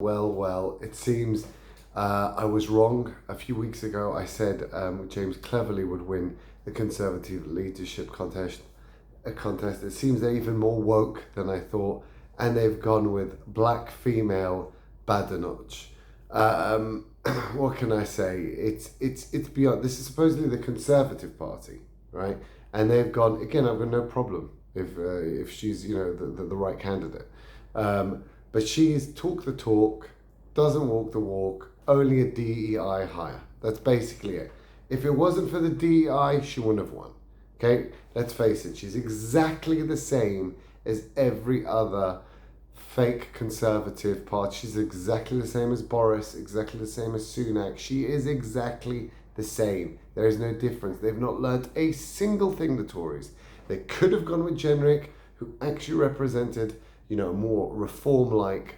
Well, it seems I was wrong. A few weeks ago, I said James Cleverly would win the Conservative leadership contest. It seems they're even more woke than I thought, and they've gone with black female Badenoch. Um, what can I say? It's beyond. This is supposedly the Conservative Party, right? And they've gone again. I've got no problem if she's the right candidate. But she's talk the talk, doesn't walk the walk, only a DEI hire. That's basically it. If it wasn't for the DEI, she wouldn't have won. Okay, let's face it, she's exactly the same as every other fake conservative party. She's exactly the same as Boris, exactly the same as Sunak. She is exactly the same. There is no difference. They've not learnt a single thing, the Tories. They could have gone with Jenrick, who actually represented a more reform-like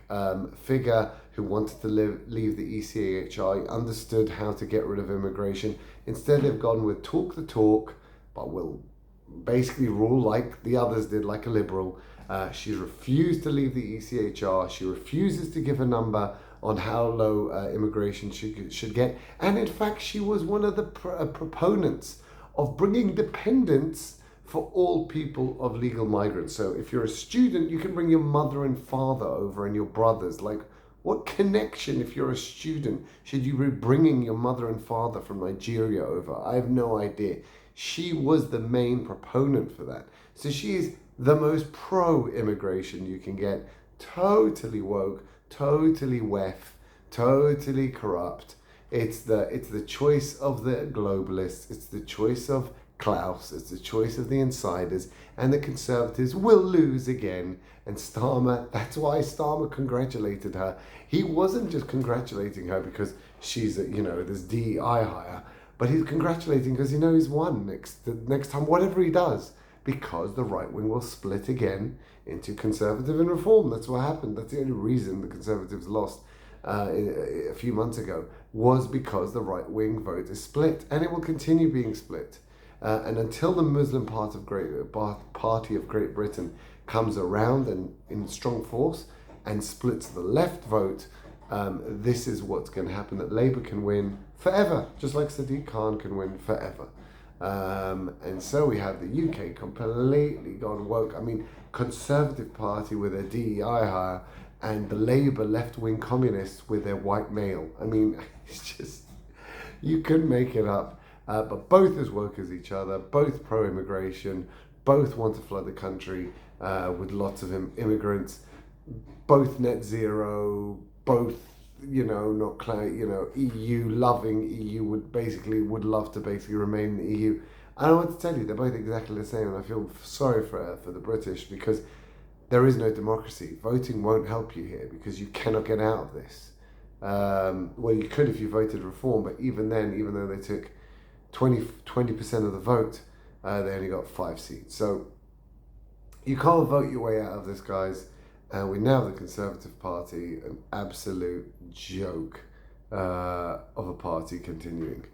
figure who wanted to leave the ECHI, understood how to get rid of immigration. Instead, they've gone with talk the talk, but will basically rule like the others did, like a liberal. She's refused to leave the ECHR. She refuses to give a number on how low immigration should get. And in fact, she was one of the proponents of bringing dependents for all people of legal migrants. So if you're a student, you can bring your mother and father over and your brothers. Like, what connection, if you're a student, should you be bringing your mother and father from Nigeria over? I have no idea. She was the main proponent for that. So she is the most pro-immigration you can get. Totally woke, totally WEF, totally corrupt. It's the choice of the globalists. It's the choice of Klaus. It's the choice of the insiders, and the Conservatives will lose again. And Starmer, that's why Starmer congratulated her. He wasn't just congratulating her because she's this DEI hire, but he's congratulating because he's won the next time, whatever he does, because the right wing will split again into Conservative and Reform. That's what happened. That's the only reason the Conservatives lost a few months ago, was because the right wing vote is split, and it will continue being split. And until the Muslim Party of Great Britain comes around and in strong force and splits the left vote, this is what's going to happen, that Labour can win forever, just like Sadiq Khan can win forever. And so we have the UK completely gone woke. I mean, Conservative Party with their DEI hire, and the Labour left-wing communists with their white male. I mean, it's just, you couldn't make it up. But both as woke as each other, both pro-immigration, both want to flood the country with lots of immigrants, both net zero, both, not EU loving. EU would love to remain in the EU. And I want to tell you, they're both exactly the same, and I feel sorry for the British, because there is no democracy. Voting won't help you here because you cannot get out of this. Well, you could if you voted Reform, but even then, even though they took 20% of the vote, they only got 5 seats. So you can't vote your way out of this, guys. And we now have the Conservative Party, an absolute joke of a party continuing.